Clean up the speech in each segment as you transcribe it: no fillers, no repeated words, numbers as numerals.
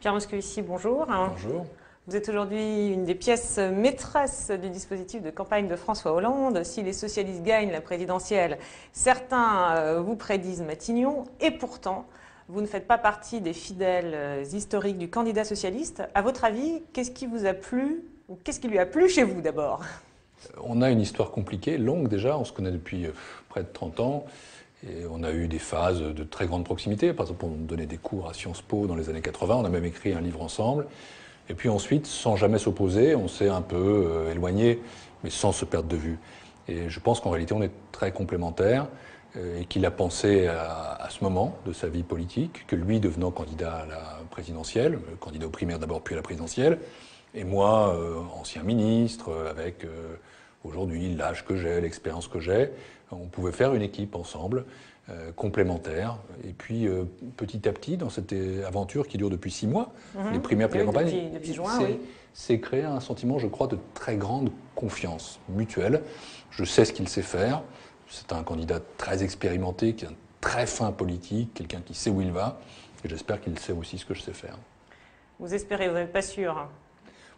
Pierre Moscovici, bonjour. Bonjour. Vous êtes aujourd'hui une des pièces maîtresses du dispositif de campagne de François Hollande. Si les socialistes gagnent la présidentielle, certains vous prédisent Matignon, et pourtant, vous ne faites pas partie des fidèles historiques du candidat socialiste. À votre avis, qu'est-ce qui vous a plu, ou qu'est-ce qui lui a plu chez vous d'abord? On a une histoire compliquée, longue déjà, on se connaît depuis près de 30 ans. Et on a eu des phases de très grande proximité. Par exemple, on donnait des cours à Sciences Po dans les années 80, on a même écrit un livre ensemble. Et puis ensuite, sans jamais s'opposer, on s'est un peu éloigné, mais sans se perdre de vue. Et je pense qu'en réalité, on est très complémentaires et qu'il a pensé à ce moment de sa vie politique, que lui devenant candidat à la présidentielle, candidat aux primaires d'abord puis à la présidentielle, et moi, ancien ministre, avec aujourd'hui l'âge que j'ai, l'expérience que j'ai, on pouvait faire une équipe ensemble, complémentaire. Et puis petit à petit, dans cette aventure qui dure depuis 6 mois, les primaires puis la campagne, depuis juin, oui. c'est créé un sentiment, je crois, de très grande confiance mutuelle. Je sais ce qu'il sait faire. C'est un candidat très expérimenté, qui a un très fin politique, quelqu'un qui sait où il va. Et j'espère qu'il sait aussi ce que je sais faire. Vous espérez, vous n'êtes pas sûr?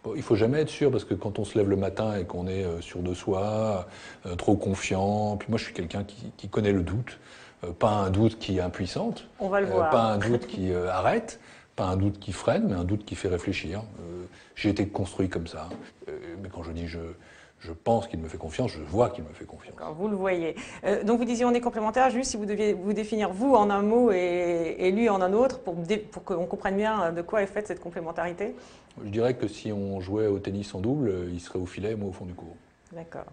Bon, il ne faut jamais être sûr, parce que quand on se lève le matin et qu'on est sûr de soi, trop confiant, puis moi je suis quelqu'un qui connaît le doute, pas un doute qui est impuissante, On va le voir. pas un doute qui arrête, pas un doute qui freine, mais un doute qui fait réfléchir. J'ai été construit comme ça, mais quand je dis je pense qu'il me fait confiance, je vois qu'il me fait confiance. Vous le voyez. Donc vous disiez on est complémentaires, juste si vous deviez vous définir vous en un mot et lui en un autre pour qu'on comprenne bien de quoi est faite cette complémentarité. Je dirais que si on jouait au tennis en double, il serait au filet et moi au fond du court. D'accord.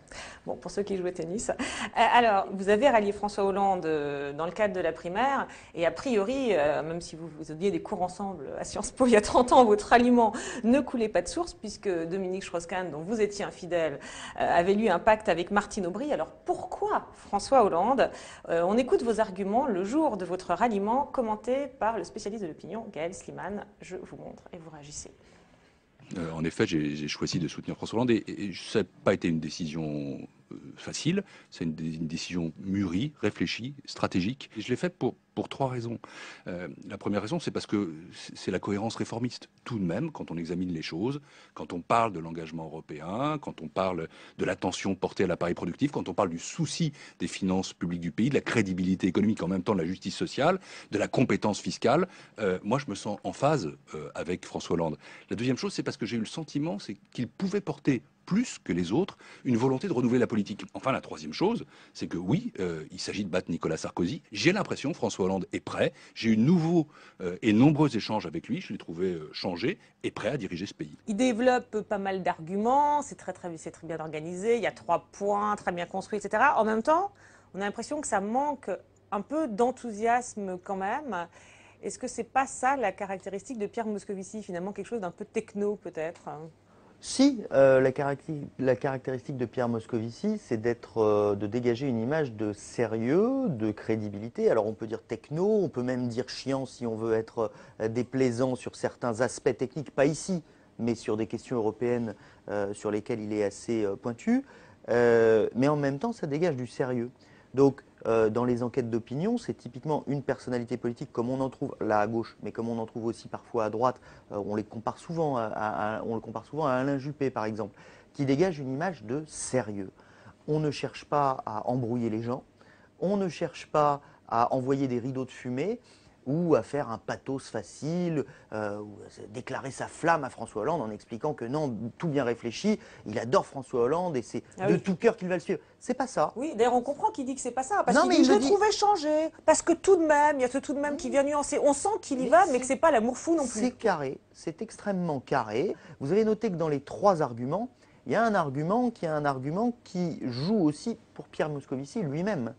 Bon, pour ceux qui jouent au tennis. Alors, vous avez rallié François Hollande dans le cadre de la primaire, et a priori, même si vous aviez des cours ensemble à Sciences Po il y a 30 ans, votre ralliement ne coulait pas de source, puisque Dominique Strauss-Kahn, dont vous étiez infidèle, avait lu un pacte avec Martine Aubry. Alors, pourquoi François Hollande? On écoute vos arguments le jour de votre ralliement, commentés par le spécialiste de l'opinion, Gaël Sliman. Je vous montre et vous réagissez. En effet, j'ai choisi de soutenir François Hollande et ça n'a pas été une décision facile. C'est une décision mûrie, réfléchie, stratégique. Et je l'ai faite pour 3 raisons. La première raison, c'est parce que c'est la cohérence réformiste. Tout de même, quand on examine les choses, quand on parle de l'engagement européen, quand on parle de l'attention portée à l'appareil productif, quand on parle du souci des finances publiques du pays, de la crédibilité économique, en même temps de la justice sociale, de la compétence fiscale, moi je me sens en phase avec François Hollande. La deuxième chose, c'est parce que j'ai eu le sentiment qu'il pouvait porter plus que les autres, une volonté de renouveler la politique. Enfin, la troisième chose, c'est que oui, il s'agit de battre Nicolas Sarkozy. J'ai l'impression que François Hollande est prêt. J'ai eu nouveaux et nombreux échanges avec lui. Je l'ai trouvé changé et prêt à diriger ce pays. Il développe pas mal d'arguments, c'est très bien organisé, il y a 3 points, très bien construits, etc. En même temps, on a l'impression que ça manque un peu d'enthousiasme quand même. Est-ce que c'est pas ça la caractéristique de Pierre Moscovici, finalement quelque chose d'un peu techno peut-être? Si, la caractéristique de Pierre Moscovici, c'est de dégager une image de sérieux, de crédibilité. Alors on peut dire techno, on peut même dire chiant si on veut être déplaisant sur certains aspects techniques, pas ici, mais sur des questions européennes sur lesquelles il est assez pointu. Mais en même temps, ça dégage du sérieux. Donc, dans les enquêtes d'opinion, c'est typiquement une personnalité politique comme on en trouve là à gauche, mais comme on en trouve aussi parfois à droite. On le compare souvent à Alain Juppé, par exemple, qui dégage une image de sérieux. On ne cherche pas à embrouiller les gens, on ne cherche pas à envoyer des rideaux de fumée ou à faire un pathos facile, ou déclarer sa flamme à François Hollande en expliquant que non, tout bien réfléchi, il adore François Hollande et c'est de tout cœur qu'il va le suivre. C'est pas ça. Oui, d'ailleurs on comprend qu'il dit que c'est pas ça, parce Non, qu'il mais dit il je le le dit. trouvais changé, parce que tout de même, il y a ce tout de même qui vient nuancer. On sent qu'il y va, mais que c'est pas l'amour fou non plus. C'est carré, c'est extrêmement carré. Vous avez noté que dans les 3 arguments, il y a un argument qui joue aussi pour Pierre Moscovici lui-même.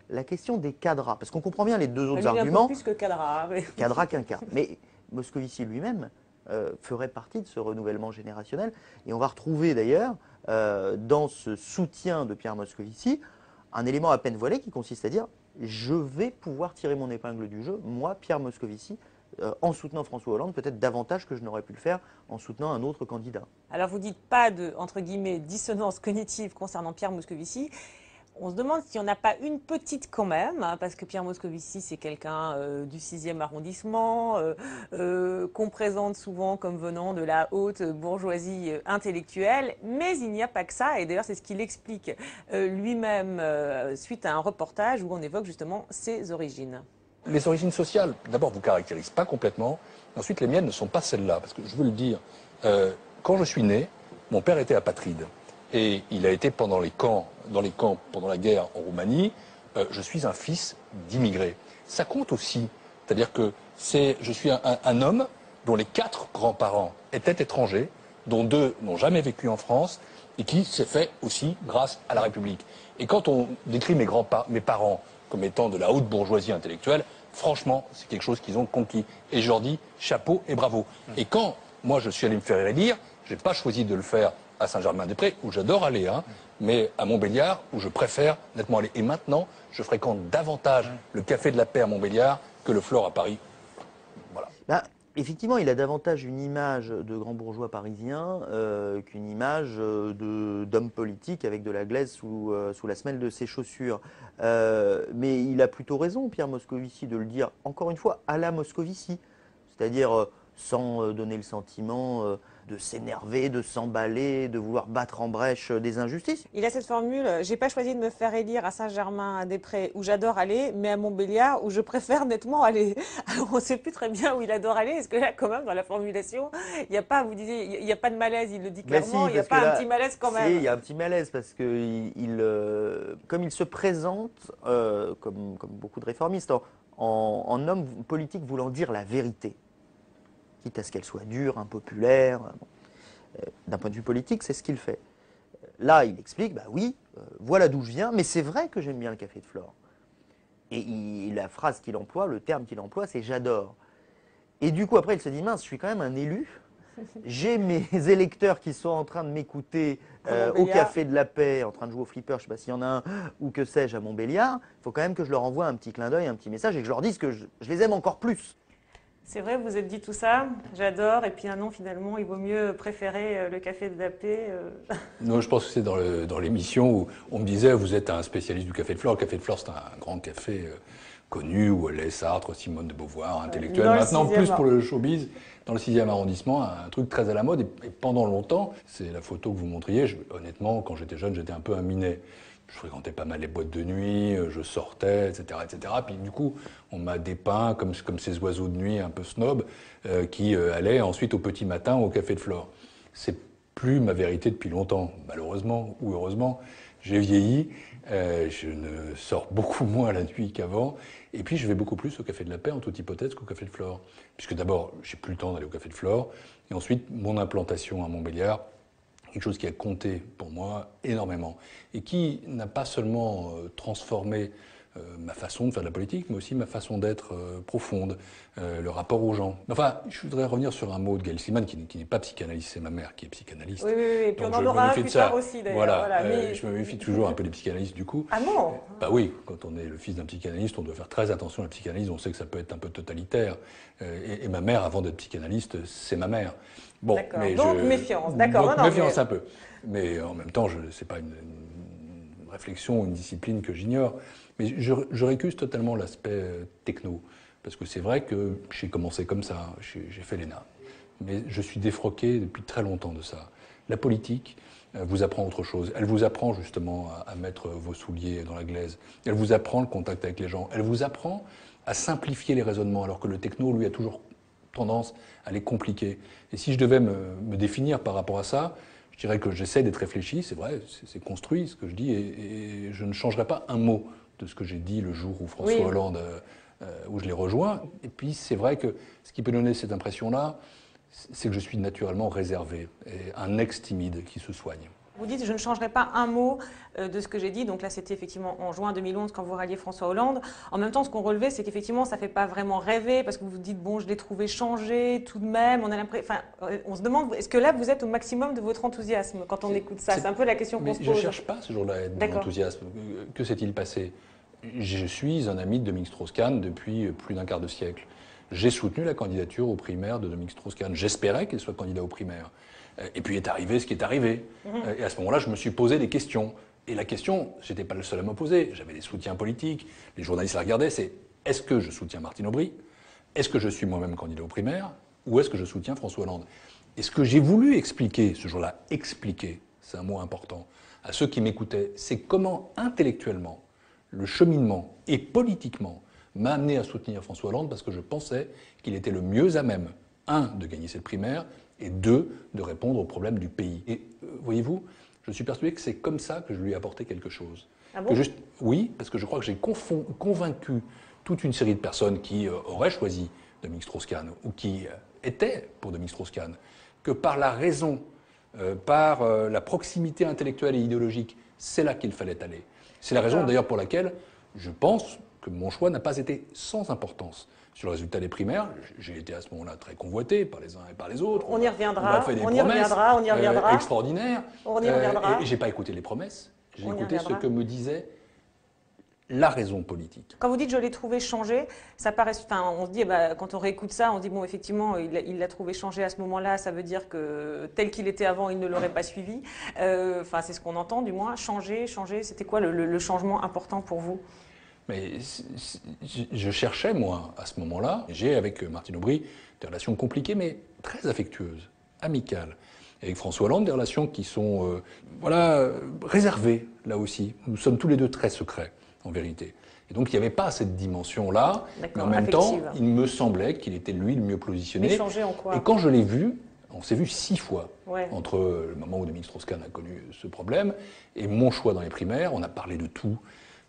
La question des cadras, parce qu'on comprend bien les 2 autres Lui, il est un peu arguments, plus que Cadra. Oui. cadra quinquart. Mais Moscovici lui-même ferait partie de ce renouvellement générationnel. Et on va retrouver d'ailleurs dans ce soutien de Pierre Moscovici un élément à peine voilé qui consiste à dire je vais pouvoir tirer mon épingle du jeu, moi, Pierre Moscovici, en soutenant François Hollande, peut-être davantage que je n'aurais pu le faire en soutenant un autre candidat. Alors vous dites pas de, entre guillemets, dissonance cognitive concernant Pierre Moscovici. On se demande s'il n'y en a pas une petite quand même, hein, parce que Pierre Moscovici, c'est quelqu'un du 6e arrondissement, qu'on présente souvent comme venant de la haute bourgeoisie intellectuelle, mais il n'y a pas que ça, et d'ailleurs c'est ce qu'il explique lui-même suite à un reportage où on évoque justement ses origines. Les origines sociales, d'abord, vous caractérisent pas complètement. Ensuite, les miennes ne sont pas celles-là, parce que je veux le dire. Quand je suis né, mon père était apatride. Et il a été dans les camps pendant la guerre en Roumanie. Je suis un fils d'immigrés. Ça compte aussi. C'est-à-dire que je suis un homme dont les 4 grands-parents étaient étrangers, dont 2 n'ont jamais vécu en France, et qui s'est fait aussi grâce à la République. Et quand on décrit mes parents comme étant de la haute bourgeoisie intellectuelle, franchement, c'est quelque chose qu'ils ont conquis. Et je leur dis chapeau et bravo. Et quand moi je suis allé me faire élire, j'ai pas choisi de le faire à Saint-Germain-des-Prés, où j'adore aller, mais à Montbéliard, où je préfère nettement aller. Et maintenant, je fréquente davantage le Café de la Paix à Montbéliard que le Flore à Paris. Voilà. Bah, effectivement, il a davantage une image de grand bourgeois parisien qu'une image d'homme politique avec de la glaise sous la semelle de ses chaussures. Mais il a plutôt raison, Pierre Moscovici, de le dire, encore une fois, à la Moscovici. C'est-à-dire sans donner le sentiment de s'énerver, de s'emballer, de vouloir battre en brèche des injustices. Il a cette formule, j'ai pas choisi de me faire élire à Saint-Germain-des-Prés où j'adore aller, mais à Montbéliard où je préfère nettement aller. Alors on sait plus très bien où il adore aller. Est-ce que là, quand même, dans la formulation, il n'y a pas, vous disiez, il n'y a pas de malaise, il le dit clairement, il n'y a pas un petit malaise quand même. Il y a un petit malaise parce que comme il se présente, comme beaucoup de réformistes, en homme politique voulant dire la vérité, quitte à ce qu'elle soit dure, impopulaire. D'un point de vue politique, c'est ce qu'il fait. Là, il explique, bah oui, voilà d'où je viens, mais c'est vrai que j'aime bien le café de Flore. Et la phrase qu'il emploie, le terme qu'il emploie, c'est j'adore. Et du coup, après, il se dit, mince, je suis quand même un élu. J'ai mes électeurs qui sont en train de m'écouter au Café de la Paix, en train de jouer au flipper, je ne sais pas s'il y en a un, ou que sais-je, à Montbéliard. Il faut quand même que je leur envoie un petit clin d'œil, un petit message, et que je leur dise que je les aime encore plus. C'est vrai, vous vous êtes dit tout ça, j'adore, et puis non, finalement, il vaut mieux préférer le Café de la Paix. Non, je pense que c'est dans l'émission où on me disait, vous êtes un spécialiste du Café de Flore. Le Café de Flore, c'est un grand café connu où allaient Sartre, Simone de Beauvoir, intellectuels. Maintenant, plus pour le showbiz, dans le 6e arrondissement, un truc très à la mode. Et pendant longtemps, c'est la photo que vous montriez, honnêtement, quand j'étais jeune, j'étais un peu un minet. Je fréquentais pas mal les boîtes de nuit, je sortais, etc., etc. Puis du coup, on m'a dépeint comme ces oiseaux de nuit un peu snob qui allaient ensuite au petit matin au Café de Flore. C'est plus ma vérité depuis longtemps, malheureusement ou heureusement. J'ai vieilli, je ne sors beaucoup moins la nuit qu'avant, et puis je vais beaucoup plus au Café de la Paix en toute hypothèse qu'au Café de Flore. Puisque d'abord, j'ai plus le temps d'aller au Café de Flore, et ensuite, mon implantation à Montbéliard, quelque chose qui a compté pour moi énormément et qui n'a pas seulement transformé ma façon de faire de la politique, mais aussi ma façon d'être profonde, le rapport aux gens. Enfin, je voudrais revenir sur un mot de Gaël Slimane qui n'est pas psychanalyste, c'est ma mère qui est psychanalyste. Oui, et puis on en aura un plus tard aussi d'ailleurs. Voilà, mais... je me méfie toujours un peu des psychanalystes du coup. Ah bon? Bah oui, quand on est le fils d'un psychanalyste, on doit faire très attention à la psychanalyse, on sait que ça peut être un peu totalitaire. Et ma mère, avant d'être psychanalyste, c'est ma mère. Bon, mais donc méfiance, d'accord. Donc méfiance un peu. Mais en même temps, c'est pas une réflexion, une discipline que j'ignore. Mais je récuse totalement l'aspect techno. Parce que c'est vrai que j'ai commencé comme ça, j'ai fait l'ENA. Mais je suis défroqué depuis très longtemps de ça. La politique vous apprend autre chose. Elle vous apprend justement à mettre vos souliers dans la glaise. Elle vous apprend le contact avec les gens. Elle vous apprend à simplifier les raisonnements, alors que le techno, lui, a toujours tendance à les compliquer. Et si je devais me définir par rapport à ça, je dirais que j'essaie d'être réfléchi, c'est vrai, c'est construit ce que je dis, et je ne changerai pas un mot de ce que j'ai dit le jour où François Hollande, où je l'ai rejoint. Et puis c'est vrai que ce qui peut donner cette impression-là, c'est que je suis naturellement réservé, et un ex-timide qui se soigne. Vous dites, je ne changerai pas un mot de ce que j'ai dit. Donc là, c'était effectivement en juin 2011 quand vous ralliez François Hollande. En même temps, ce qu'on relevait, c'est qu'effectivement, ça ne fait pas vraiment rêver parce que vous vous dites, bon, je l'ai trouvé changé tout de même. On a l'impression, on se demande, est-ce que là, vous êtes au maximum de votre enthousiasme quand on écoute ça? C'est un peu la question qu'on se pose. Je ne cherche pas ce jour-là à être dans l'enthousiasme. Que s'est-il passé? Je suis un ami de Dominique Strauss-Kahn depuis plus d'un quart de siècle. J'ai soutenu la candidature aux primaires de Dominique Strauss-Kahn. J'espérais qu'il soit candidat aux primaires. Et puis est arrivé ce qui est arrivé. Et à ce moment-là, je me suis posé des questions. Et la question, j'étais pas le seul à m'opposer, j'avais des soutiens politiques, les journalistes la regardaient, c'est est-ce que je soutiens Martine Aubry? Est-ce que je suis moi-même candidat aux primaires? Ou est-ce que je soutiens François Hollande? Et ce que j'ai voulu expliquer, ce jour-là, expliquer, c'est un mot important, à ceux qui m'écoutaient, c'est comment intellectuellement, le cheminement et politiquement m'a amené à soutenir François Hollande parce que je pensais qu'il était le mieux à même, un, de gagner cette primaire, et deux, de répondre aux problèmes du pays. Et voyez-vous, je suis persuadé que c'est comme ça que je lui ai apporté quelque chose. Ah bon? Oui, parce que je crois que j'ai convaincu toute une série de personnes qui auraient choisi Dominique Strauss-Kahn ou qui étaient pour Dominique Strauss-Kahn, que par la raison, par la proximité intellectuelle et idéologique, c'est là qu'il fallait aller. C'est la raison d'ailleurs pour laquelle je pense que mon choix n'a pas été sans importance sur le résultat des primaires. J'ai été à ce moment-là très convoité par les uns et par les autres. On y reviendra. On m'a fait des promesses extraordinaires. On y reviendra. Et j'ai pas écouté les promesses. J'ai écouté ce que me disait la raison politique. Quand vous dites je l'ai trouvé changé, ça paraît. Enfin, on se dit, quand on réécoute ça, on se dit bon, effectivement, il l'a trouvé changé à ce moment-là. Ça veut dire que tel qu'il était avant, il ne l'aurait pas suivi. Enfin, c'est ce qu'on entend, du moins. Changer. C'était quoi le changement important pour vous? Mais je cherchais, moi, à ce moment-là, j'ai avec Martine Aubry des relations compliquées, mais très affectueuses, amicales. Et avec François Hollande, des relations qui sont, réservées, là aussi. Nous sommes tous les deux très secrets, en vérité. Et donc, il n'y avait pas cette dimension-là. Mais en même temps, il me semblait qu'il était, lui, le mieux positionné. Mais changé en quoi? Et quand je l'ai vu, on s'est vu 6 fois, entre le moment où Dominique Strauss-Kahn a connu ce problème et mon choix dans les primaires. On a parlé de tout.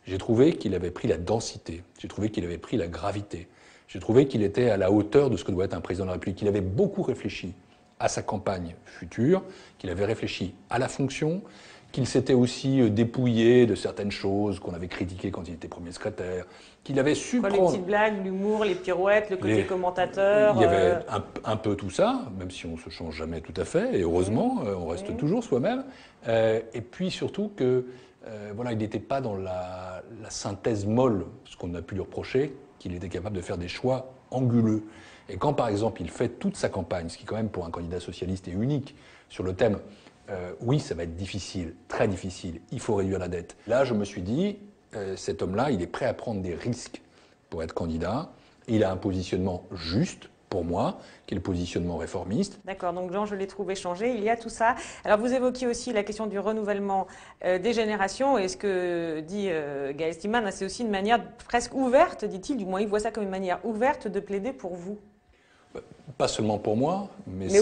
J'ai trouvé qu'il avait pris la densité, j'ai trouvé qu'il avait pris la gravité, j'ai trouvé qu'il était à la hauteur de ce que doit être un président de la République, qu'il avait beaucoup réfléchi à sa campagne future, qu'il avait réfléchi à la fonction, qu'il s'était aussi dépouillé de certaines choses qu'on avait critiquées quand il était premier secrétaire, qu'il avait su prendre... Les petites blagues, l'humour, les pirouettes, le côté commentateur... Il y avait un peu tout ça, même si on ne se change jamais tout à fait, et heureusement, on reste toujours soi-même. Et puis surtout que... il n'était pas dans la synthèse molle, ce qu'on a pu lui reprocher, qu'il était capable de faire des choix anguleux. Et quand, par exemple, il fait toute sa campagne, ce qui, quand même, pour un candidat socialiste est unique, sur le thème oui, ça va être difficile, très difficile, il faut réduire la dette. Là, je me suis dit, cet homme-là, il est prêt à prendre des risques pour être candidat. Il a un positionnement juste, pour moi, qui est le positionnement réformiste. D'accord, donc Jean, je l'ai trouvé changé, il y a tout ça. Alors vous évoquiez aussi la question du renouvellement des générations, et ce que dit Gaël Stillman, c'est aussi une manière presque ouverte, dit-il, du moins il voit ça comme une manière ouverte de plaider pour vous. Pas seulement pour moi, mais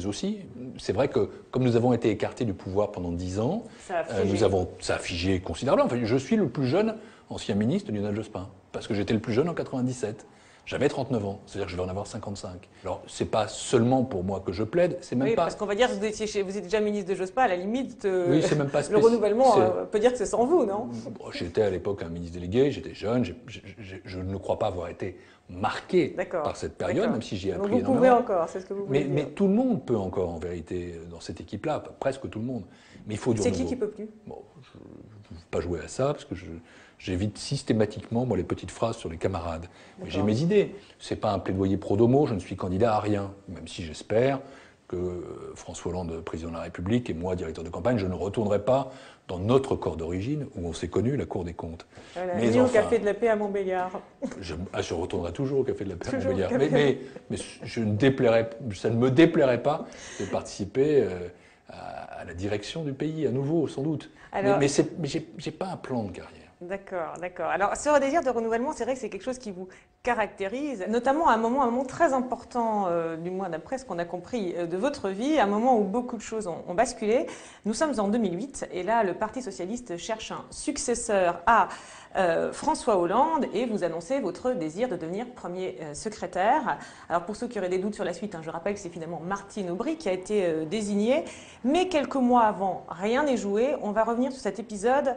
aussi. C'est vrai que comme nous avons été écartés du pouvoir pendant 10 ans, ça a figé considérablement. Enfin, je suis le plus jeune ancien ministre de Lionel Jospin, parce que j'étais le plus jeune en 97. J'avais 39 ans, c'est-à-dire que je vais en avoir 55. Alors, c'est pas seulement pour moi que je plaide, c'est même pas... parce qu'on va dire que vous êtes déjà ministre de Jospin, à la limite, oui, c'est même pas le renouvellement, on peut dire que c'est sans vous, non? J'étais à l'époque un ministre délégué, j'étais jeune, je ne crois pas avoir été marqué par cette période, même si j'y ai appris énormément. Vous pouvez encore, c'est ce que vous voulez dire. Mais tout le monde peut encore, en vérité, dans cette équipe-là, presque tout le monde. Mais il faut du renouveau. C'est qui peut plus? Bon, je ne veux pas jouer à ça, parce que j'évite systématiquement les petites phrases sur les camarades. Mais j'ai mes idées. Ce n'est pas un plaidoyer pro domo, je ne suis candidat à rien, même si j'espère que François Hollande, président de la République, et moi, directeur de campagne, je ne retournerai pas dans notre corps d'origine, où on s'est connu, la Cour des comptes. Mais au Café de la Paix à Montbéliard. Je retournerai toujours au Café de la Paix à Montbéliard. Mais ça ne me déplairait pas de participer à la direction du pays, à nouveau, sans doute. Alors, mais j'ai pas un plan de carrière. D'accord, d'accord. Alors, ce désir de renouvellement, c'est vrai que c'est quelque chose qui vous caractérise, notamment à un moment très important, du moins d'après ce qu'on a compris de votre vie, à un moment où beaucoup de choses ont basculé. Nous sommes en 2008 et là, le Parti socialiste cherche un successeur à François Hollande et vous annoncez votre désir de devenir premier secrétaire. Alors, pour ceux qui auraient des doutes sur la suite, je rappelle que c'est finalement Martine Aubry qui a été désignée. Mais quelques mois avant, rien n'est joué. On va revenir sur cet épisode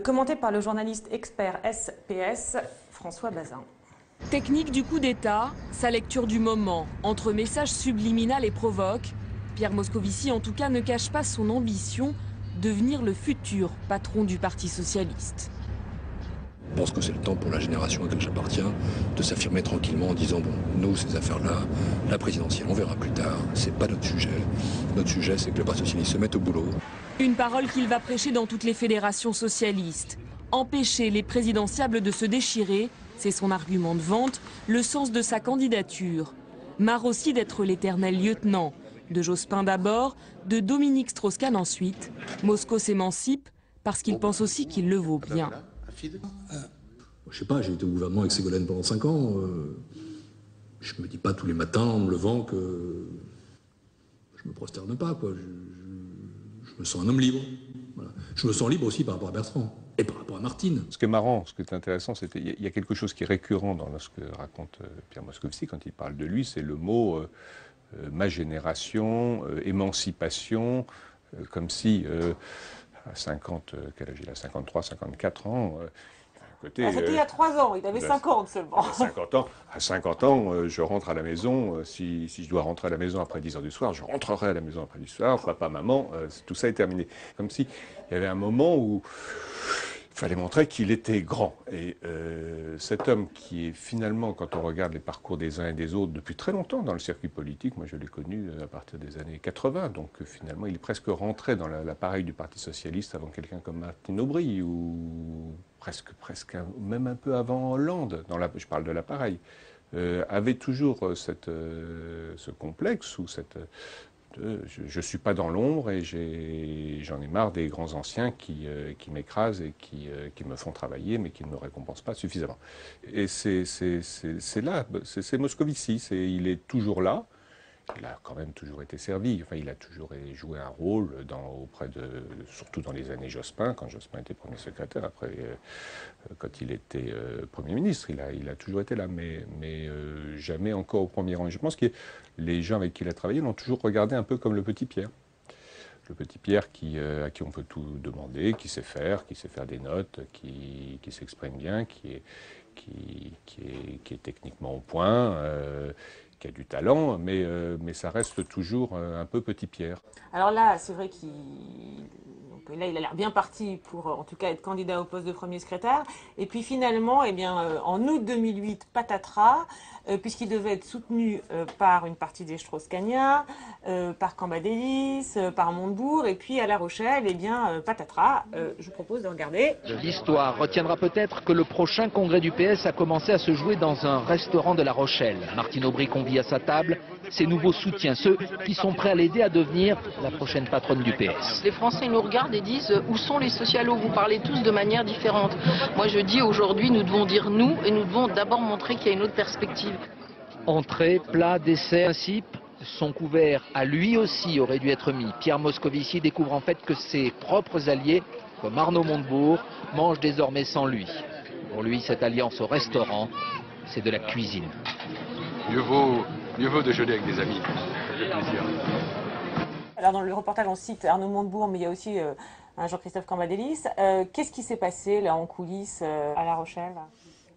commenté par le journaliste expert SPS, François Bazin. Technique du coup d'État, sa lecture du moment, entre messages subliminal et provoque, Pierre Moscovici en tout cas ne cache pas son ambition, devenir le futur patron du Parti socialiste. Je pense que c'est le temps pour la génération à laquelle j'appartiens de s'affirmer tranquillement en disant bon, nous, ces affaires-là, la présidentielle, on verra plus tard, c'est pas notre sujet. Notre sujet, c'est que le Parti socialiste se mette au boulot Une parole qu'il va prêcher dans toutes les fédérations socialistes. Empêcher les présidentiables de se déchirer, c'est son argument de vente, le sens de sa candidature. Marre aussi d'être l'éternel lieutenant. De Jospin d'abord, de Dominique Strauss-Kahn ensuite. Moscou s'émancipe parce qu'il pense aussi qu'il le vaut bien. Je sais pas, j'ai été au gouvernement avec Ségolène pendant 5 ans. Je me dis pas tous les matins en me levant que je me prosterne pas, quoi. Je me sens un homme libre. Voilà. Je me sens libre aussi par rapport à Bertrand et par rapport à Martine. Ce qui est marrant, ce qui est intéressant, c'est qu'il y a quelque chose qui est récurrent dans ce que raconte Pierre Moscovici quand il parle de lui, c'est le mot ma génération, émancipation, comme si à 50, quel âge il a, 53, 54 ans. C'était il y a 3 ans, il avait 50 seulement. À 50 ans, je rentre à la maison. Si je dois rentrer à la maison après 10 heures du soir, je rentrerai à la maison après 10 heures du soir. Papa, maman, tout ça est terminé. Comme s'il y avait un moment où il fallait montrer qu'il était grand. Et cet homme qui est finalement, quand on regarde les parcours des uns et des autres depuis très longtemps dans le circuit politique, moi je l'ai connu à partir des années 80, donc finalement il est presque rentré dans l'appareil du Parti Socialiste avant quelqu'un comme Martine Aubry, ou presque même un peu avant Hollande, je parle de l'appareil, avait toujours ce complexe ou je ne suis pas dans l'ombre et j'en ai marre des grands anciens qui m'écrasent et qui me font travailler mais qui ne me récompensent pas suffisamment. Et c'est là, c'est Moscovici, il est toujours là. Il a quand même toujours été servi. Enfin, il a toujours joué un rôle surtout dans les années Jospin, quand Jospin était premier secrétaire. Après, quand il était Premier ministre, il a toujours été là, mais jamais encore au premier rang. Et je pense que les gens avec qui il a travaillé l'ont toujours regardé un peu comme le petit Pierre. Le petit Pierre à qui on peut tout demander, qui sait faire des notes, qui s'exprime bien, qui est techniquement au point. Qui a du talent, mais ça reste toujours un peu petit Pierre. Alors là, c'est vrai il a l'air bien parti pour, en tout cas, être candidat au poste de premier secrétaire. Et puis finalement, en août 2008, patatras, puisqu'il devait être soutenu par une partie des Strauss-Kahniens, par Cambadélis, par Montebourg, et puis à La Rochelle, patatras. Je vous propose de regarder. L'histoire retiendra peut-être que le prochain congrès du PS a commencé à se jouer dans un restaurant de La Rochelle. Martine Aubry convie à sa table ses nouveaux soutiens, ceux qui sont prêts à l'aider à devenir la prochaine patronne du PS. Les Français nous regardent et disent où sont les socialos? Vous parlez tous de manière différente. Moi je dis aujourd'hui nous devons dire nous et nous devons d'abord montrer qu'il y a une autre perspective. Entrée, plat, dessert, principe, son couvert à lui aussi aurait dû être mis. Pierre Moscovici découvre en fait que ses propres alliés, comme Arnaud Montebourg, mangent désormais sans lui. Pour lui, cette alliance au restaurant, c'est de la cuisine. Mieux vaut déjeuner avec des amis. Ça fait plaisir. Alors dans le reportage, on cite Arnaud Montebourg, mais il y a aussi Jean-Christophe Cambadélis. Qu'est-ce qui s'est passé là en coulisses à La Rochelle?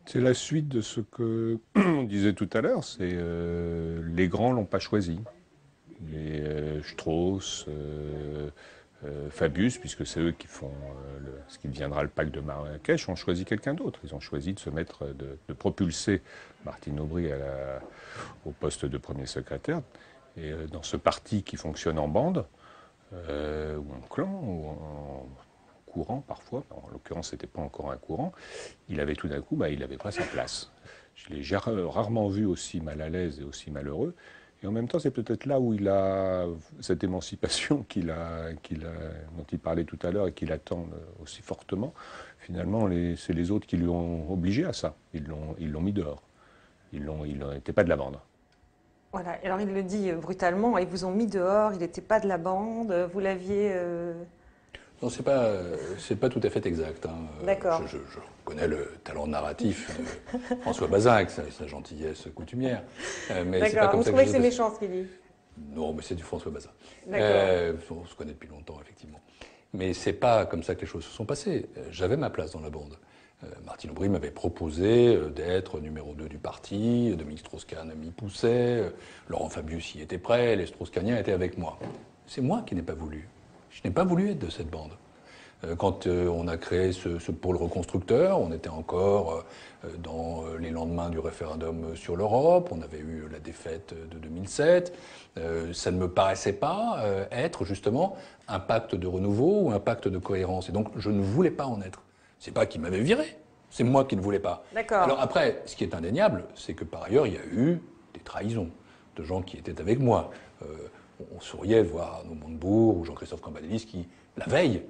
C'est la suite de ce que on disait tout à l'heure. C'est les grands l'ont pas choisi. Les Strauss, Fabius, puisque c'est eux qui font ce qui deviendra le pacte de Marrakech, ont choisi quelqu'un d'autre. Ils ont choisi de propulser Martine Aubry au poste de premier secrétaire. Et dans ce parti qui fonctionne en bande, ou en clan, ou en courant parfois, en l'occurrence c'était pas encore un courant, il avait tout d'un coup, il avait pas sa place. Je l'ai rarement vu aussi mal à l'aise et aussi malheureux. Et en même temps, c'est peut-être là où il a cette émancipation dont il parlait tout à l'heure et qu'il attend aussi fortement. Finalement, c'est les autres qui lui ont obligé à ça. Ils l'ont mis dehors. Il n'était pas de la bande. Voilà, alors il le dit brutalement, ils vous ont mis dehors, il n'était pas de la bande, vous l'aviez... Non, c'est pas tout à fait exact. Hein. D'accord. Je connais le talent narratif de François Bazin, sa gentillesse coutumière. Mais c'est pas comme vous ça trouvez que les c'est choses méchant ce qu'il dit? Non, mais c'est du François Bazin. D'accord. On se connaît depuis longtemps, effectivement. Mais c'est pas comme ça que les choses se sont passées. J'avais ma place dans la bande. Martine Aubry m'avait proposé d'être numéro 2 du parti, Dominique Strauss-Kahn m'y poussait, Laurent Fabius y était prêt, les Strauss-Kahniens étaient avec moi. C'est moi qui n'ai pas voulu. Je n'ai pas voulu être de cette bande. Quand on a créé ce pôle reconstructeur, on était encore dans les lendemains du référendum sur l'Europe, on avait eu la défaite de 2007. Ça ne me paraissait pas être justement un pacte de renouveau ou un pacte de cohérence. Et donc je ne voulais pas en être. C'est pas qu'il m'avait viré, c'est moi qui ne voulais pas. D'accord. Alors après, ce qui est indéniable, c'est que par ailleurs, il y a eu des trahisons de gens qui étaient avec moi. On souriait de voir Arnaud Montebourg ou Jean-Christophe Cambadélis qui, la veille,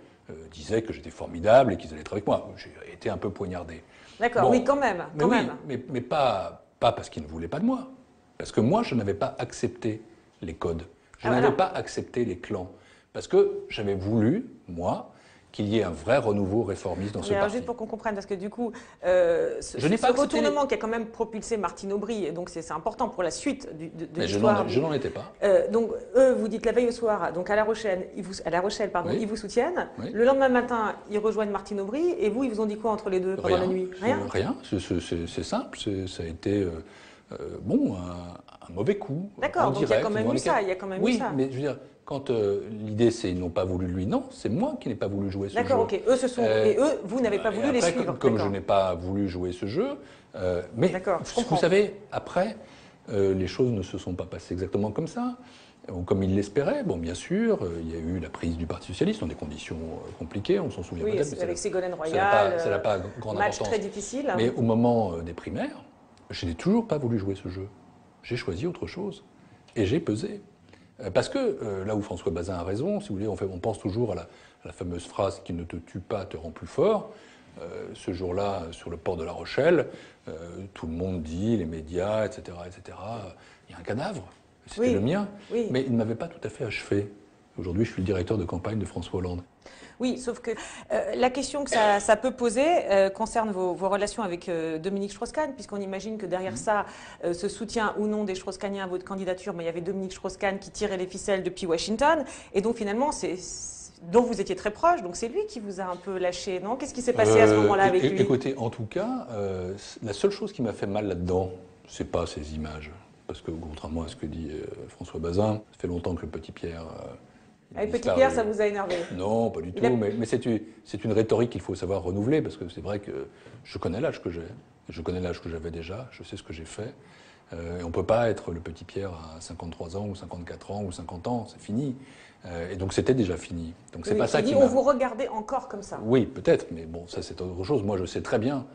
disaient que j'étais formidable et qu'ils allaient être avec moi. J'ai été un peu poignardé. D'accord, Bon, oui, quand même. Quand mais même. oui, mais pas parce qu'ils ne voulaient pas de moi. Parce que moi, je n'avais pas accepté les codes. Je n'avais pas accepté les clans. Parce que j'avais voulu, moi, qu'il y ait un vrai renouveau réformiste dans ce Alors, parti. juste pour qu'on comprenne, parce que du coup, Je n'ai ce pas accepté retournement qui a quand même propulsé Martine Aubry, et donc c'est important pour la suite de Mais l'histoire. je n'en étais pas. Donc eux, vous dites la veille au soir, donc à La Rochelle, ils vous soutiennent. Oui. Le lendemain matin, ils rejoignent Martine Aubry, et vous, ils vous ont dit quoi entre les deux pendant la nuit? Rien. C'est simple. Ça a été un mauvais coup. D'accord, donc il y a quand même eu ça. Oui, mais je veux dire, quand l'idée c'est ils n'ont pas voulu lui, non, c'est moi qui n'ai pas voulu jouer ce jeu. D'accord, ok. Eux se sont et eux, vous n'avez pas voulu les suivre. Comme je n'ai pas voulu jouer ce jeu, mais vous savez, après, les choses ne se sont pas passées exactement comme ça, ou comme ils l'espéraient. Bon, bien sûr, il y a eu la prise du Parti socialiste dans des conditions compliquées, on s'en souvient peut-être. Oui, avec Ségolène Royal, ça n'a pas grande match importance. très difficile. Mais au moment des primaires, je n'ai toujours pas voulu jouer ce jeu. J'ai choisi autre chose et j'ai pesé. Parce que là où François Bazin a raison, si vous voulez, on pense toujours à la fameuse phrase « qui ne te tue pas te rend plus fort ». Ce jour-là, sur le port de La Rochelle, tout le monde dit, les médias, etc., il y a un cadavre, c'était le mien, mais il ne m'avait pas tout à fait achevé. Aujourd'hui, je suis le directeur de campagne de François Hollande. Oui, sauf que la question que ça peut poser concerne vos relations avec Dominique Strauss-Kahn, puisqu'on imagine que derrière ça, ce soutien ou non des Strauss-Kahniens à votre candidature, mais il y avait Dominique Strauss-Kahn qui tirait les ficelles depuis Washington, et donc finalement, dont vous étiez très proche, donc c'est lui qui vous a un peu lâché, non? Qu'est-ce qui s'est passé à ce moment-là avec lui? Écoutez, en tout cas, la seule chose qui m'a fait mal là-dedans, c'est pas ces images, parce que contrairement à ce que dit François Bazin, ça fait longtemps que le petit Pierre... Avec Petit Pierre, ça vous a énervé? Non, pas du tout, mais c'est une rhétorique qu'il faut savoir renouveler, parce que c'est vrai que je connais l'âge que j'ai, je connais l'âge que j'avais déjà, je sais ce que j'ai fait, et on ne peut pas être le Petit Pierre à 53 ans, ou 54 ans, ou 50 ans, c'est fini. Et donc c'était déjà fini. Donc c'est pas ça qui on vous regardait encore comme ça? Oui, peut-être, mais bon, ça c'est autre chose. Moi je sais très bien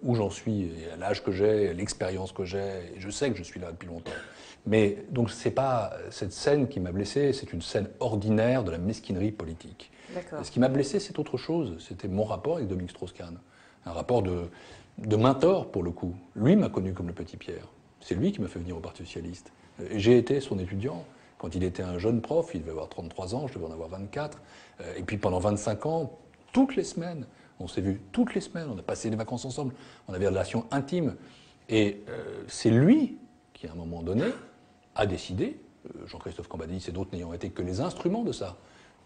où j'en suis, et à l'âge que j'ai, l'expérience que j'ai, et je sais que je suis là depuis longtemps. Mais donc c'est pas cette scène qui m'a blessé, c'est une scène ordinaire de la mesquinerie politique. Ce qui m'a blessé, c'est autre chose. C'était mon rapport avec Dominique Strauss-Kahn, un rapport de mentor pour le coup. Lui m'a connu comme le Petit Pierre. C'est lui qui m'a fait venir au Parti socialiste. Et j'ai été son étudiant. Quand il était un jeune prof, il devait avoir 33 ans, je devais en avoir 24. Et puis pendant 25 ans, toutes les semaines, on s'est vus toutes les semaines, on a passé les vacances ensemble, on avait des relations intimes. Et c'est lui qui, à un moment donné, a décidé, Jean-Christophe Cambadélis et d'autres n'ayant été que les instruments de ça,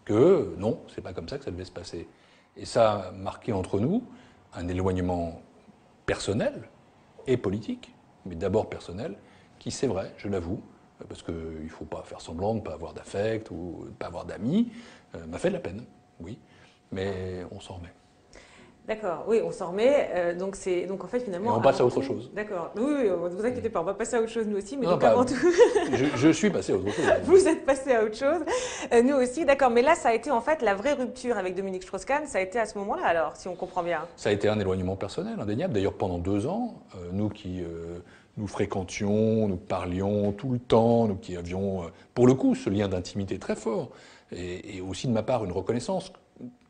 que non, c'est pas comme ça que ça devait se passer. Et ça a marqué entre nous un éloignement personnel et politique, mais d'abord personnel, qui, c'est vrai, je l'avoue, parce qu'il ne faut pas faire semblant de ne pas avoir d'affect ou de ne pas avoir d'amis, m'a fait de la peine, oui, mais on s'en remet. D'accord, oui, on s'en remet. Donc en fait finalement. Et on passe à autre chose. D'accord. Oui, ne vous inquiétez pas, on va passer à autre chose nous aussi. Mais non, donc avant tout. je suis passé à autre chose. Vous êtes passé à autre chose. Nous aussi, d'accord. Mais là, ça a été en fait la vraie rupture avec Dominique Strauss-Kahn. Ça a été à ce moment-là, alors, si on comprend bien. Ça a été un éloignement personnel, indéniable. D'ailleurs, pendant 2 ans, nous qui nous fréquentions, nous parlions tout le temps, nous qui avions, pour le coup, ce lien d'intimité très fort, et aussi de ma part une reconnaissance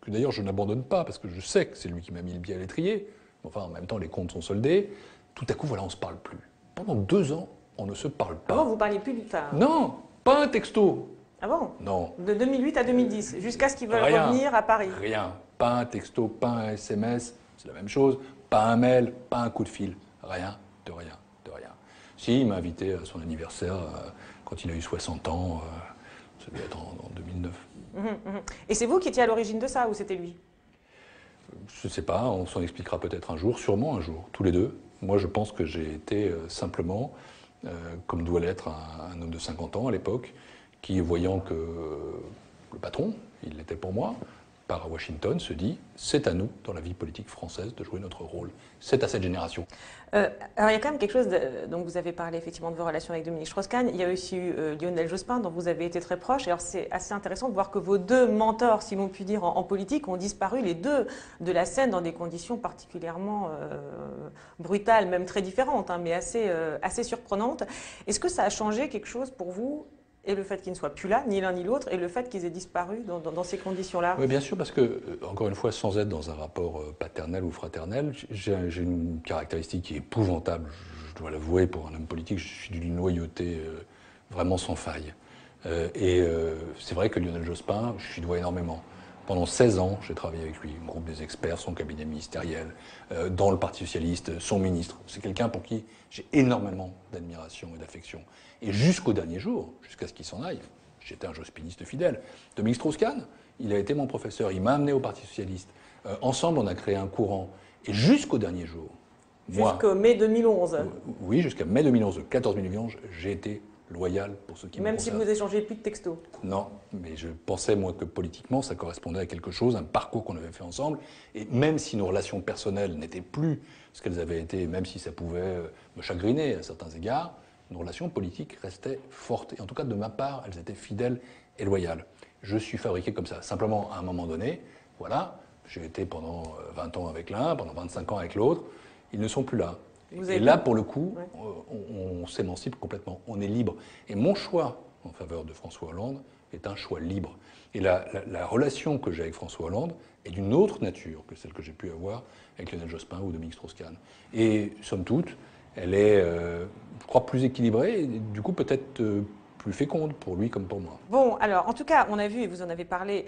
que d'ailleurs je n'abandonne pas, parce que je sais que c'est lui qui m'a mis le pied à l'étrier. Enfin, en même temps, les comptes sont soldés. Tout à coup, voilà, on ne se parle plus. Pendant 2 ans, on ne se parle pas. Ah bon, vous ne parliez plus du... Non, pas un texto. Ah bon? Non. De 2008 à 2010, jusqu'à ce qu'ils veulent revenir à Paris. Rien. Pas un texto, pas un SMS, c'est la même chose. Pas un mail, pas un coup de fil. Rien, de rien, de rien. Si, il m'a invité à son anniversaire quand il a eu 60 ans. Ça devait être en 2009. Et c'est vous qui étiez à l'origine de ça, ou c'était lui? Je ne sais pas, on s'en expliquera peut-être un jour, sûrement un jour, tous les deux. Moi, je pense que j'ai été simplement, comme doit l'être un homme de 50 ans à l'époque, qui, voyant que le patron, il l'était pour moi, part à Washington, se dit « c'est à nous, dans la vie politique française, de jouer notre rôle. C'est à cette génération ». Alors il y a quand même quelque chose, donc vous avez parlé effectivement de vos relations avec Dominique Strauss-Kahn, il y a aussi eu Lionel Jospin dont vous avez été très proche, et alors c'est assez intéressant de voir que vos deux mentors, si l'on peut dire, en politique, ont disparu les deux de la scène dans des conditions particulièrement brutales, même très différentes, hein, mais assez surprenantes. Est-ce que ça a changé quelque chose pour vous, et le fait qu'ils ne soient plus là, ni l'un ni l'autre, et le fait qu'ils aient disparu dans ces conditions-là? Oui, bien sûr, parce que, encore une fois, sans être dans un rapport paternel ou fraternel, j'ai une caractéristique qui est épouvantable, je dois l'avouer, pour un homme politique, je suis d'une loyauté vraiment sans faille. C'est vrai que Lionel Jospin, je lui dois énormément. Pendant 16 ans, j'ai travaillé avec lui, le groupe des experts, son cabinet ministériel, dans le Parti socialiste, son ministre. C'est quelqu'un pour qui j'ai énormément d'admiration et d'affection. Et jusqu'au dernier jour, jusqu'à ce qu'il s'en aille, j'étais un jospiniste fidèle. Dominique Strauss-Kahn, il a été mon professeur, il m'a amené au Parti socialiste. Ensemble, on a créé un courant. Et jusqu'au dernier jour, jusqu'au mai 2011. Oui, jusqu'à mai 2011, le 14 mai 2011, j'ai été loyal pour ceux qui me Même si vous échangez plus de textos. Non, mais je pensais, moi, que politiquement, ça correspondait à quelque chose, un parcours qu'on avait fait ensemble. Et même si nos relations personnelles n'étaient plus ce qu'elles avaient été, même si ça pouvait me chagriner à certains égards, nos relations politiques restaient fortes. Et en tout cas, de ma part, elles étaient fidèles et loyales. Je suis fabriqué comme ça. Simplement, à un moment donné, voilà, j'ai été pendant 20 ans avec l'un, pendant 25 ans avec l'autre. Ils ne sont plus là. Et là, pour le coup, on s'émancipe complètement. On est libre. Et mon choix en faveur de François Hollande est un choix libre. Et la relation que j'ai avec François Hollande est d'une autre nature que celle que j'ai pu avoir avec Lionel Jospin ou Dominique Strauss-Kahn. Et somme toute, elle est, je crois, plus équilibrée et du coup peut-être plus féconde pour lui comme pour moi. Bon, alors en tout cas, on a vu, et vous en avez parlé,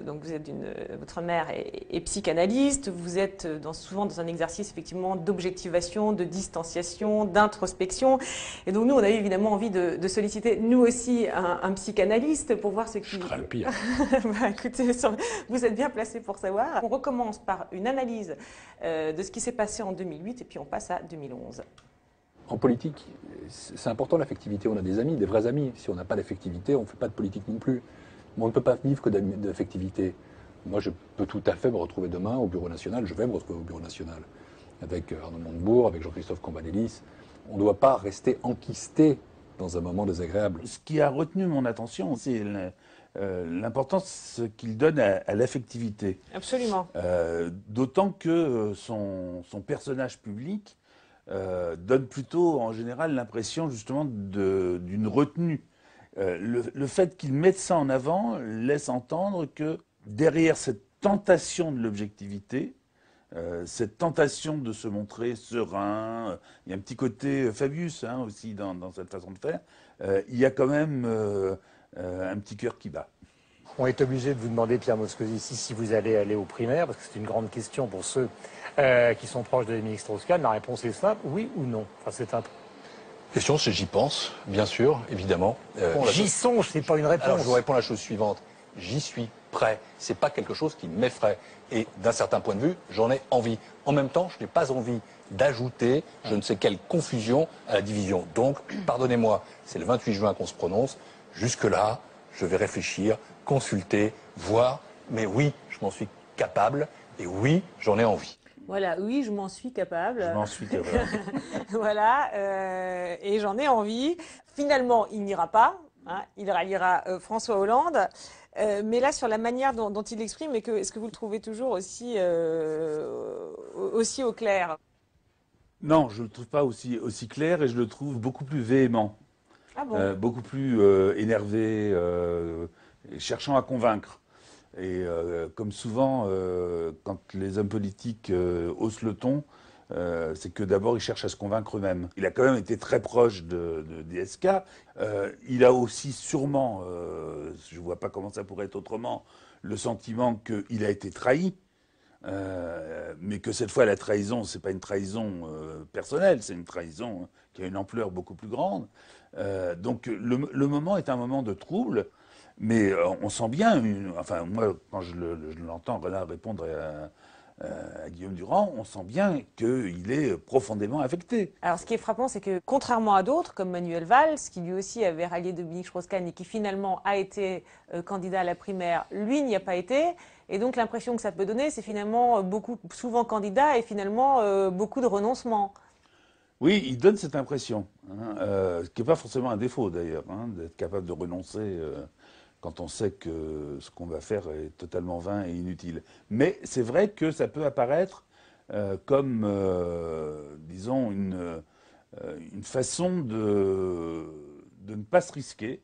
donc vous êtes votre mère est psychanalyste, vous êtes souvent dans un exercice effectivement d'objectivation, de distanciation, d'introspection, et donc nous on a eu évidemment envie de solliciter nous aussi un psychanalyste pour voir ce qui... Je crains le pire. Bah, écoutez, vous êtes bien placé pour savoir. On recommence par une analyse de ce qui s'est passé en 2008 et puis on passe à 2011. En politique, c'est important l'affectivité. On a des amis, des vrais amis. Si on n'a pas d'affectivité, on ne fait pas de politique non plus. Mais on ne peut pas vivre que d'affectivité. Moi, je peux tout à fait me retrouver demain au Bureau national. Je vais me retrouver au Bureau national avec Arnaud Montebourg, avec Jean-Christophe Cambadélis. On ne doit pas rester enquisté dans un moment désagréable. Ce qui a retenu mon attention, c'est l'importance qu'il donne à l'affectivité. Absolument. D'autant que son personnage public donne plutôt en général l'impression justement d'une retenue. Le fait qu'il mette ça en avant laisse entendre que derrière cette tentation de l'objectivité, cette tentation de se montrer serein, il y a un petit côté Fabius aussi dans cette façon de faire, il y a quand même un petit cœur qui bat. On est obligé de vous demander, Pierre Moscovici, si vous allez aller aux primaires, parce que c'est une grande question pour ceux qui sont proches de Dominique Strauss-Kahn. La réponse est simple, oui ou non. Enfin, c'est un... Question, c'est j'y pense, bien sûr, évidemment. J'y songe, c'est pas une réponse. Alors, je vous réponds la chose suivante. J'y suis prêt. C'est pas quelque chose qui m'effraie. Et d'un certain point de vue, j'en ai envie. En même temps, je n'ai pas envie d'ajouter je ne sais quelle confusion à la division. Donc, pardonnez-moi, c'est le 28 juin qu'on se prononce. Jusque-là, je vais réfléchir, consulter, voir. Mais oui, je m'en suis capable. Et oui, j'en ai envie. Voilà, oui, je m'en suis capable. Je m'en suis capable. Voilà, et j'en ai envie. Finalement, il n'ira pas. Hein, il ralliera François Hollande. Mais là, sur la manière dont il l'exprime, est-ce que vous le trouvez toujours aussi au clair? Non, je ne le trouve pas aussi clair et je le trouve beaucoup plus véhément. Ah bon? Beaucoup plus énervé, cherchant à convaincre. Et comme souvent, quand les hommes politiques haussent le ton, c'est que d'abord ils cherchent à se convaincre eux-mêmes. Il a quand même été très proche de DSK. Il a aussi sûrement, je ne vois pas comment ça pourrait être autrement, le sentiment qu'il a été trahi. Mais que cette fois la trahison, c'est pas une trahison personnelle, c'est une trahison qui a une ampleur beaucoup plus grande. Donc le moment est un moment de trouble. Mais on sent bien, enfin moi quand je l'entends Renard répondre à Guillaume Durand, on sent bien qu'il est profondément affecté. Alors, ce qui est frappant, c'est que contrairement à d'autres, comme Manuel Valls, qui lui aussi avait rallié Dominique Strauss-Kahn et qui finalement a été candidat à la primaire, lui n'y a pas été. Et donc, l'impression que ça peut donner, c'est finalement souvent candidat et finalement beaucoup de renoncements. Oui, il donne cette impression, ce qui n'est pas forcément un défaut d'ailleurs, d'être capable de renoncer quand on sait que ce qu'on va faire est totalement vain et inutile. Mais c'est vrai que ça peut apparaître comme, disons, une façon de ne pas se risquer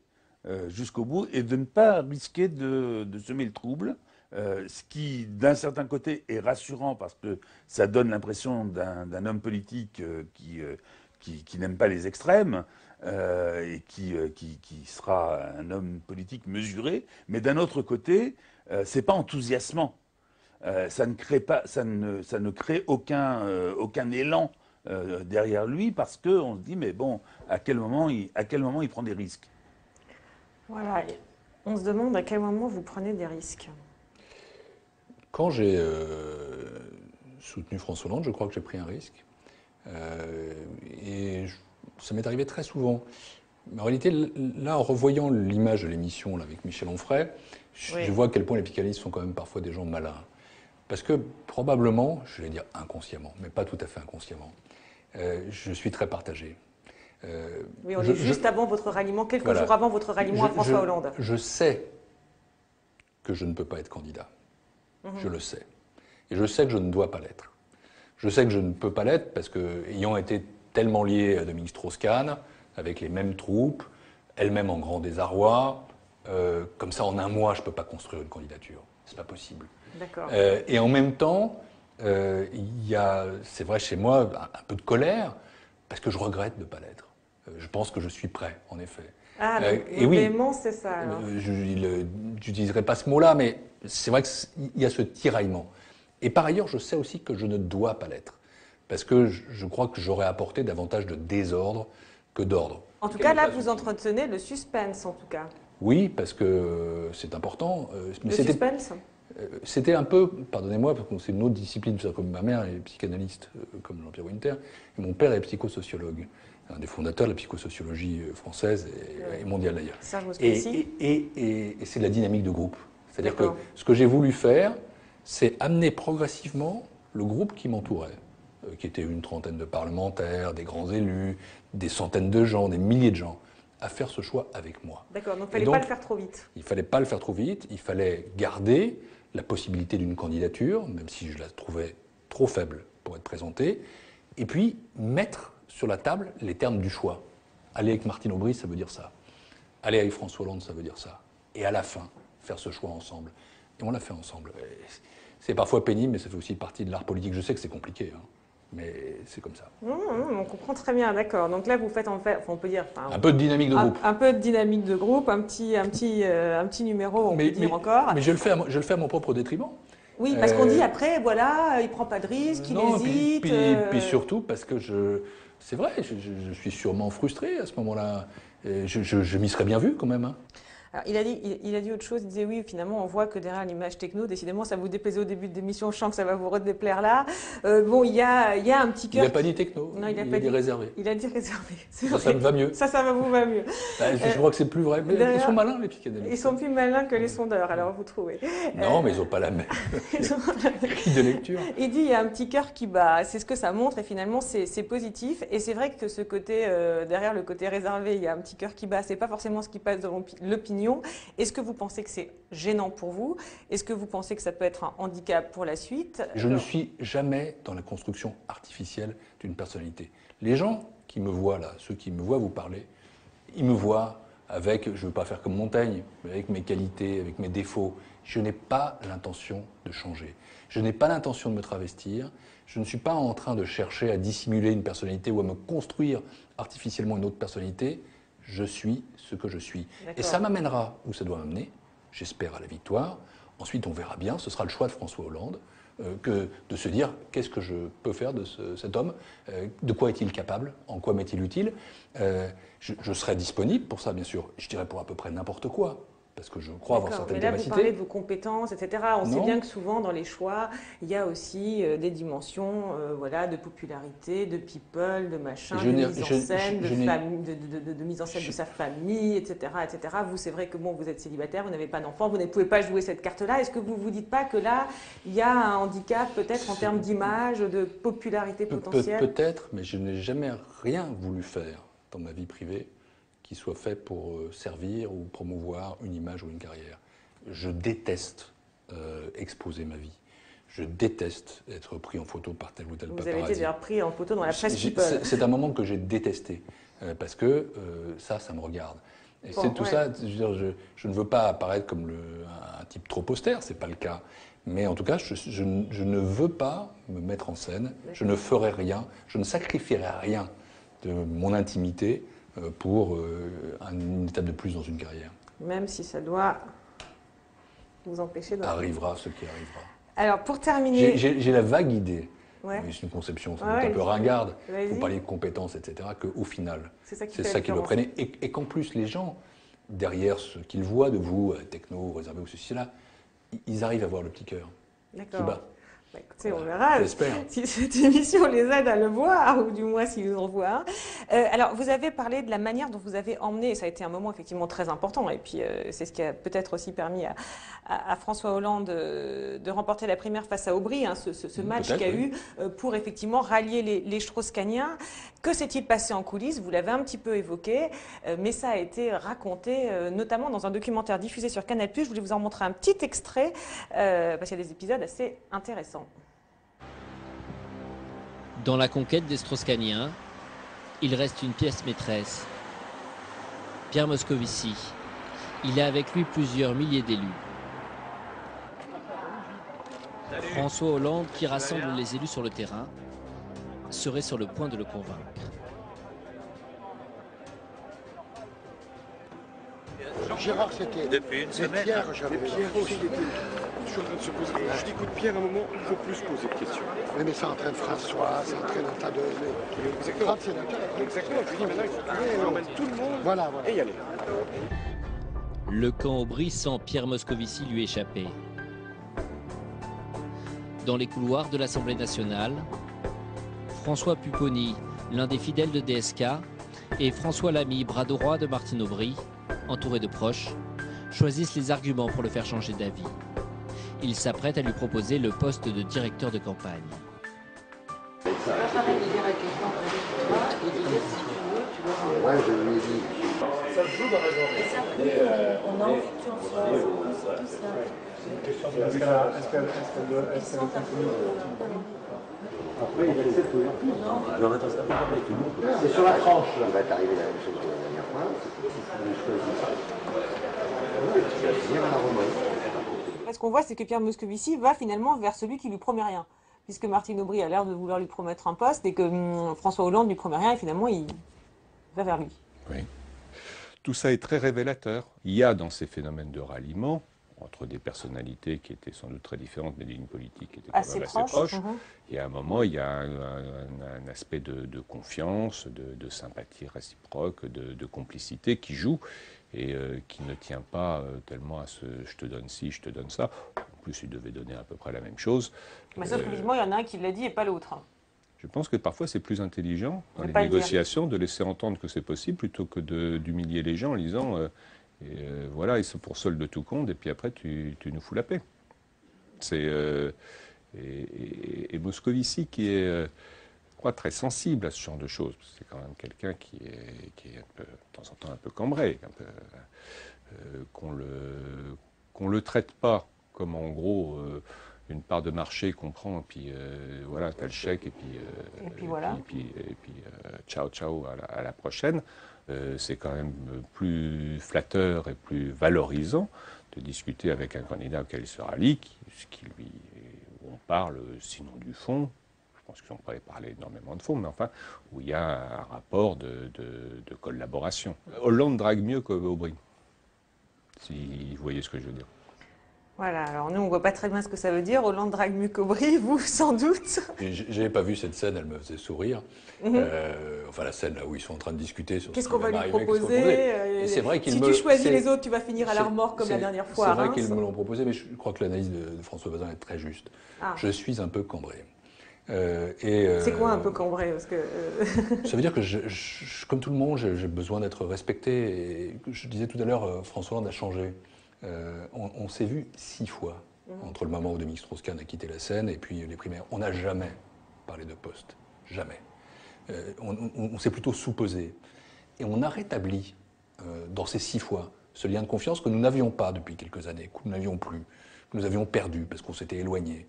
jusqu'au bout et de ne pas risquer de semer le trouble. Ce qui, d'un certain côté, est rassurant parce que ça donne l'impression d'un homme politique qui n'aime pas les extrêmes et qui sera un homme politique mesuré. Mais d'un autre côté, c'est pas enthousiasmant. Ça ne crée aucun élan derrière lui parce qu'on se dit mais bon, à quel moment il prend des risques. Voilà. On se demande à quel moment vous prenez des risques. Quand j'ai soutenu François Hollande, je crois que j'ai pris un risque. Ça m'est arrivé très souvent. Mais en réalité, là, en revoyant l'image de l'émission avec Michel Onfray, je vois à quel point les psychanalystes sont quand même parfois des gens malins. Parce que probablement, je vais dire inconsciemment, mais pas tout à fait inconsciemment, je suis très partagé. Oui, on est juste avant votre ralliement, quelques jours avant votre ralliement à François Hollande. Je sais que je ne peux pas être candidat. Je le sais. Et je sais que je ne dois pas l'être. Je sais que je ne peux pas l'être parce que, ayant été tellement lié à Dominique Strauss-Kahn, avec les mêmes troupes, elle-même en grand désarroi, comme ça en un mois, je ne peux pas construire une candidature. C'est pas possible. D'accord. Et en même temps, il y a, c'est vrai chez moi, un peu de colère, parce que je regrette de ne pas l'être. Je pense que je suis prêt, en effet. Ah, et oui, l'élément, c'est ça. Alors. Je n'utiliserai pas ce mot-là, mais c'est vrai qu'il y a ce tiraillement. Et par ailleurs, je sais aussi que je ne dois pas l'être. Parce que je crois que j'aurais apporté davantage de désordre que d'ordre. En tout cas, là, vous entretenez le suspense, en tout cas. Oui, parce que c'est important. Le suspense c'était un peu, pardonnez-moi, parce que c'est une autre discipline, comme ma mère est psychanalyste, comme Jean-Pierre Winter, et mon père est psychosociologue, un des fondateurs de la psychosociologie française et mondiale d'ailleurs. Et c'est de la dynamique de groupe. C'est-à-dire que ce que j'ai voulu faire, c'est amener progressivement le groupe qui m'entourait, qui était une trentaine de parlementaires, des grands élus, des centaines de gens, des milliers de gens, à faire ce choix avec moi. D'accord, donc il ne fallait pas le faire trop vite. Il ne fallait pas le faire trop vite, il fallait garder la possibilité d'une candidature, même si je la trouvais trop faible pour être présentée, et puis mettre sur la table les termes du choix. Aller avec Martine Aubry, ça veut dire ça. Aller avec François Hollande, ça veut dire ça. Et à la fin, faire ce choix ensemble. Et on l'a fait ensemble. C'est parfois pénible, mais ça fait aussi partie de l'art politique. Je sais que c'est compliqué, mais c'est comme ça. On comprend très bien, d'accord. Donc là, vous faites on peut dire... un peu de dynamique de groupe. Un peu de dynamique de groupe, un petit numéro, on peut dire encore. Mais je le fais à mon propre détriment. Oui, parce qu'on dit après, voilà, il ne prend pas de risque, il hésite. Puis surtout parce que c'est vrai, je suis sûrement frustré à ce moment-là. Je m'y serais bien vu quand même. Alors, il a dit autre chose, il disait oui, finalement, on voit que derrière l'image techno, décidément, ça vous déplaisait au début de l'émission, je sens que ça va vous redéplaire là. Bon, il y a un petit cœur. Il n'a pas dit techno, non, il a dit réservé. Il a dit réservé. Ça me va mieux. Ça vous va mieux. Je crois que c'est plus vrai. Mais ils sont malins, les psychanalystes. Ils sont plus malins que les sondeurs, alors vous trouvez. Non, mais ils n'ont pas la même grille de lecture. Il dit il y a un petit cœur qui bat, c'est ce que ça montre et finalement c'est positif. Et c'est vrai que ce côté, derrière le côté réservé, il y a un petit cœur qui bat, c'est pas forcément ce qui passe devant l'opinion. Est-ce que vous pensez que c'est gênant pour vous? Est-ce que vous pensez que ça peut être un handicap pour la suite? Je ne suis jamais dans la construction artificielle d'une personnalité. Les gens qui me voient là, ceux qui me voient vous parler, ils me voient avec, je ne veux pas faire comme Montaigne, mais avec mes qualités, avec mes défauts. Je n'ai pas l'intention de changer. Je n'ai pas l'intention de me travestir. Je ne suis pas en train de chercher à dissimuler une personnalité ou à me construire artificiellement une autre personnalité. Je suis ce que je suis. Et ça m'amènera où ça doit m'amener, j'espère à la victoire. Ensuite, on verra bien, ce sera le choix de François Hollande, que de se dire qu'est-ce que je peux faire de cet homme, de quoi est-il capable, en quoi m'est-il utile. Je serai disponible pour ça, bien sûr. Je dirais pour à peu près n'importe quoi. parce que je crois avoir D'accord, certaines mais là, capacités. vous parlez de vos compétences, etc. On sait Non. bien que souvent, dans les choix, il y a aussi des dimensions voilà, de popularité, de people, de machin, Je de n'ai- mise en je- scène, je de, n'ai- de mise en scène de sa famille, etc., etc. Vous, c'est vrai que bon, vous êtes célibataire, vous n'avez pas d'enfant, vous ne pouvez pas jouer cette carte-là. Est-ce que vous ne vous dites pas que là, il y a un handicap peut-être en termes d'image, de popularité potentielle? Peut-être, mais je n'ai jamais rien voulu faire dans ma vie privée qui soit fait pour servir ou promouvoir une image ou une carrière. Je déteste exposer ma vie. Je déteste être pris en photo par tel ou tel Vous paparazzi. avez été d'ailleurs pris en photo dans la presse People. C'est un moment que j'ai détesté, parce que ça me regarde. Et Bon, c'est tout ouais. ça, je veux dire, je ne veux pas apparaître comme un type trop austère, c'est pas le cas. Mais en tout cas, je ne veux pas me mettre en scène, je ne ferai rien, je ne sacrifierai rien de mon intimité pour une étape de plus dans une carrière. Même si ça doit vous empêcher de... Arrivera ce qui arrivera. Alors, pour terminer... J'ai la vague idée, Ouais. mais c'est une conception sans Ouais, doute un ouais, peu ringarde, vas-y. pour parler de compétences, etc., qu'au final, C'est ça qui c'est fait ça la qui me différence. prenait. Et qu'en plus, les gens, derrière ce qu'ils voient de vous, techno, réservé ou ceci, cela, ils arrivent à voir le petit cœur qui D'accord. bat. Bah, écoutez, on verra J'espère. si cette émission les aide à le voir, ou du moins s'ils en voient. Alors, vous avez parlé de la manière dont vous avez emmené, et ça a été un moment effectivement très important, et puis c'est ce qui a peut-être aussi permis à François Hollande de remporter la primaire face à Aubry, hein, ce match qu'il y a oui. eu pour effectivement rallier les Strauss-Kahniens. Que s'est-il passé en coulisses? Vous l'avez un petit peu évoqué, mais ça a été raconté notamment dans un documentaire diffusé sur Canal+. Je voulais vous en montrer un petit extrait, parce qu'il y a des épisodes assez intéressants. Dans la conquête des Strauss-Kahniens, il reste une pièce maîtresse. Pierre Moscovici. Il a avec lui plusieurs milliers d'élus. François Hollande, qui rassemble les élus sur le terrain, serait sur le point de le convaincre. Gérard, c'était depuis une semaine. Pierre, j'avais. Pierre aussi, il était. Je suis en train de se poser. Je dis, écoute, Pierre, à un moment, il faut plus se poser de questions. Oui, mais ça entraîne François, ça entraîne un tas de. Exactement. Exactement. Je lui dis maintenant, il faut qu'on emmène tout le monde Voilà. et y aller. Le camp Aubry sans Pierre Moscovici lui échapper. Dans les couloirs de l'Assemblée nationale, François Pupponi, l'un des fidèles de DSK, et François Lamy, bras droit de Martine Aubry, entouré de proches, choisissent les arguments pour le faire changer d'avis. Ils s'apprêtent à lui proposer le poste de directeur de campagne. Ouais, je lui ai dit. Ça se joue dans la journée. On a envie que tu en sois. Est-ce qu'elle continue? Après, il accepte aujourd'hui. Non, attends, ça va pas avec tout le monde. C'est sur la tranche. Il va t'arriver la même chose que la dernière fois. Tu vas finir à la remorque. Ce qu'on voit, c'est que Pierre Moscovici va finalement vers celui qui lui promet rien. Puisque Martine Aubry a l'air de vouloir lui promettre un poste et que François Hollande lui promet rien et finalement il va vers lui. Oui. Tout ça est très révélateur. Il y a dans ces phénomènes de ralliement, entre des personnalités qui étaient sans doute très différentes, mais des lignes politiques qui étaient quand même assez proches, il y a un moment, il y a un aspect de confiance, de sympathie réciproque, de complicité qui joue et qui ne tient pas tellement à ce « je te donne ci, je te donne ça ». En plus, il devait donner à peu près la même chose. Mais sauf qu'évidemment, il y en a un qui l'a dit et pas l'autre. Je pense que parfois c'est plus intelligent dans De les pas le dire. négociations de laisser entendre que c'est possible plutôt que d'humilier les gens en disant voilà, ils sont pour solde de tout compte et puis après tu nous fous la paix. Et Moscovici qui est, je crois, très sensible à ce genre de choses. C'est quand même quelqu'un qui est un peu, de temps en temps un peu cambré, un peu, qu'on le traite pas comme en gros une part de marché qu'on prend, et puis voilà, t'as le chèque, et puis voilà. Et puis ciao, ciao, à la prochaine. C'est quand même plus flatteur et plus valorisant de discuter avec un candidat auquel il se rallie, où on parle, sinon du fond, je pense qu'ils n'ont pas parlé énormément de fond, mais enfin, où il y a un rapport de collaboration. Hollande drague mieux qu'Aubry, si vous voyez ce que je veux dire. Voilà, alors nous on voit pas très bien ce que ça veut dire. Hollande drague mieux qu'Aubry, vous sans doute. J'avais pas vu cette scène, elle me faisait sourire. Enfin la scène là où ils sont en train de discuter sur qu'est-ce ce qu'on qui va va lui m'arriver, proposer. Et c'est vrai qu'il si tu choisis les autres, tu vas finir à la remorque comme la dernière fois. C'est vrai qu'ils me l'ont proposé, mais je crois que l'analyse de François Bazin est très juste. Je suis un peu cambré. C'est quoi un peu cambré parce que Ça veut dire que, comme tout le monde, j'ai besoin d'être respecté. Et je disais tout à l'heure, François Hollande a changé. On s'est vu 6 fois entre le moment où Dominique Strauss-Kahn a quitté la scène et puis les primaires. On n'a jamais parlé de poste. Jamais. On s'est plutôt sous-pesé. Et on a rétabli, dans ces 6 fois, ce lien de confiance que nous n'avions pas depuis quelques années, que nous n'avions plus, que nous avions perdu parce qu'on s'était éloigné.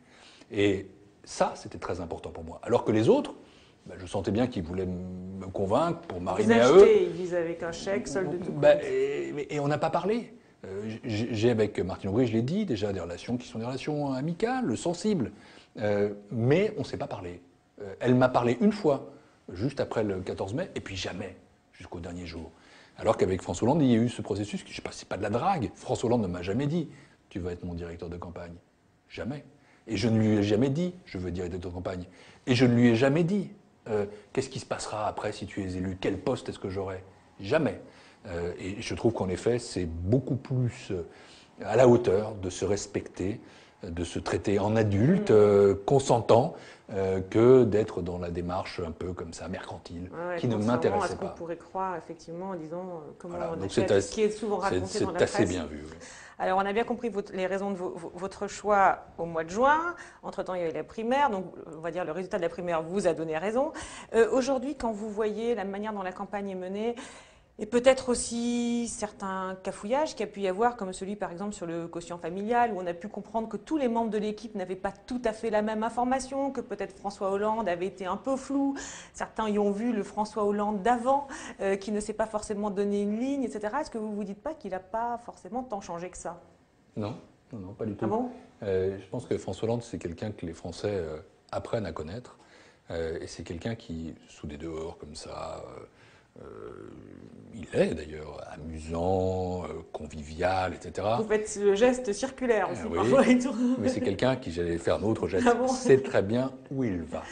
Et ça, c'était très important pour moi. Alors que les autres, je sentais bien qu'ils voulaient me convaincre pour m'arrimer à eux. Ils disent avec un chèque, solde de tout. Et on n'a pas parlé. J'ai avec Martine Aubry, je l'ai dit, déjà des relations qui sont des relations amicales, sensibles. Mais on ne s'est pas parlé. Elle m'a parlé une fois, juste après le 14 mai, et puis jamais, jusqu'au dernier jour. Alors qu'avec François Hollande, il y a eu ce processus, je ne sais pas, c'est pas de la drague. François Hollande ne m'a jamais dit « tu vas être mon directeur de campagne ». Jamais. Et je ne lui ai jamais dit « je veux directeur de campagne ». Et je ne lui ai jamais dit « qu'est-ce qui se passera après si tu es élu ? Quel poste est-ce que j'aurai ?» Jamais. Et je trouve qu'en effet, c'est beaucoup plus à la hauteur de se respecter, de se traiter en adulte, consentant, que d'être dans la démarche un peu comme ça, mercantile, qui ne m'intéressait pas. Ce qu'on pourrait croire, effectivement, en disant comment voilà, on a fait, ce qui est souvent raconté dans la presse. C'est assez bien vu. Oui. Alors, on a bien compris les raisons de votre choix au mois de juin. Entre-temps, il y a eu la primaire. Donc, on va dire le résultat de la primaire vous a donné raison. Aujourd'hui, quand vous voyez la manière dont la campagne est menée, et peut-être aussi certains cafouillages qu'il y a pu y avoir, comme celui par exemple sur le quotient familial, où on a pu comprendre que tous les membres de l'équipe n'avaient pas tout à fait la même information, que peut-être François Hollande avait été un peu flou. Certains y ont vu le François Hollande d'avant, qui ne s'est pas forcément donné une ligne, etc. Est-ce que vous ne vous dites pas qu'il n'a pas forcément tant changé que ça? Non, pas du tout. Ah bon? Je pense que François Hollande, c'est quelqu'un que les Français apprennent à connaître. Et c'est quelqu'un qui, sous des dehors comme ça... il est d'ailleurs amusant, convivial, etc. Vous faites le geste circulaire aussi, oui, parfois. Et tout. Mais c'est quelqu'un qui, j'allais faire un autre geste, sait très bien où il va.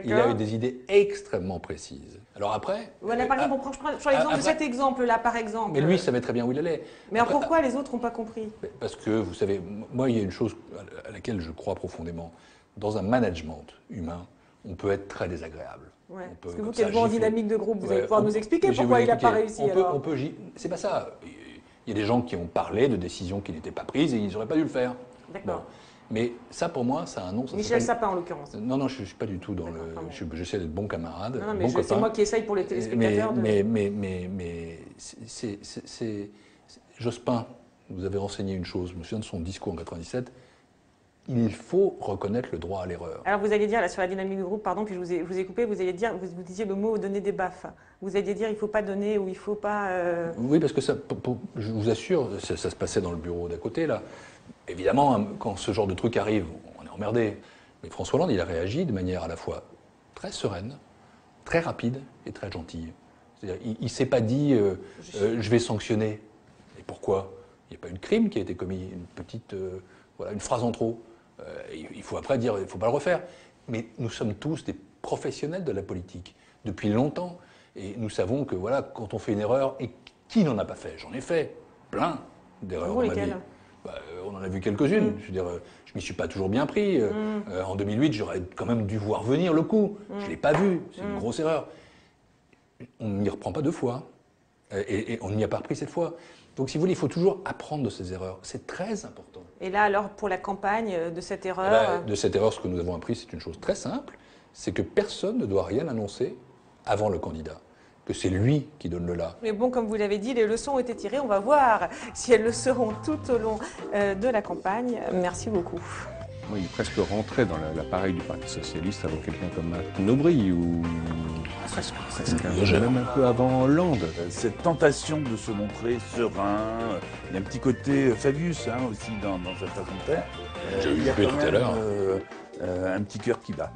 Il a eu des idées extrêmement précises. Alors après... Voilà, par exemple, je prends l'exemple de cet exemple-là, par exemple. Mais lui, il savait très bien où il allait. Mais alors pourquoi les autres n'ont pas compris? Parce que, vous savez, moi, il y a une chose à laquelle je crois profondément. Dans un management humain, on peut être très désagréable. Ouais. Parce que vous qui êtes en dynamique de groupe, vous allez pouvoir nous expliquer pourquoi il n'a pas réussi. C'est pas ça. Il y a des gens qui ont parlé de décisions qui n'étaient pas prises et ils n'auraient pas dû le faire. D'accord. Bon. Mais ça, pour moi, ça a un nom. Michel Sapin, en l'occurrence. Non, je ne suis pas du tout dans le... J'essaie d'être bon camarade, non, mais bon copain. C'est moi qui essaye pour les téléspectateurs. Mais Jospin, vous avez renseigné une chose, je me souviens de son discours en 97, il faut reconnaître le droit à l'erreur. Alors vous alliez dire, là sur la dynamique de groupe, pardon, puis je vous ai coupé, vous alliez dire, vous disiez le mot donner des baffes. Vous alliez dire il ne faut pas donner ou il ne faut pas... Oui, parce que ça, je vous assure, ça se passait dans le bureau d'à côté, là. Évidemment, quand ce genre de truc arrive, on est emmerdé. Mais François Hollande, il a réagi de manière à la fois très sereine, très rapide et très gentille. C'est-à-dire, il ne s'est pas dit je vais sanctionner. Et pourquoi? Il n'y a pas eu de crime qui a été commis, une petite, une phrase en trop. Il faut après dire, il ne faut pas le refaire. Mais nous sommes tous des professionnels de la politique depuis longtemps. Et nous savons que quand on fait une erreur, et qui n'en a pas fait? J'en ai fait plein d'erreurs dans ma vie. On en a vu quelques-unes. Je veux dire, je m'y suis pas toujours bien pris. En 2008, j'aurais quand même dû voir venir le coup. Je ne l'ai pas vu. C'est une grosse erreur. On n'y reprend pas 2 fois. Et on n'y a pas repris cette fois. Donc, si vous voulez, il faut toujours apprendre de ces erreurs. C'est très important. Et là, alors, pour la campagne de cette erreur... De cette erreur, ce que nous avons appris, c'est une chose très simple. C'est que personne ne doit rien annoncer avant le candidat. Que c'est lui qui donne le là. Mais bon, comme vous l'avez dit, les leçons ont été tirées. On va voir si elles le seront tout au long de la campagne. Merci beaucoup. Moi, il est presque rentré dans l'appareil du Parti Socialiste avec quelqu'un comme Martine Aubry, ou presque même un peu avant Hollande. Cette tentation de se montrer serein, il y a un petit côté Fabius aussi dans sa façon de faire. J'ai eu tout à l'heure. Un petit cœur qui bat.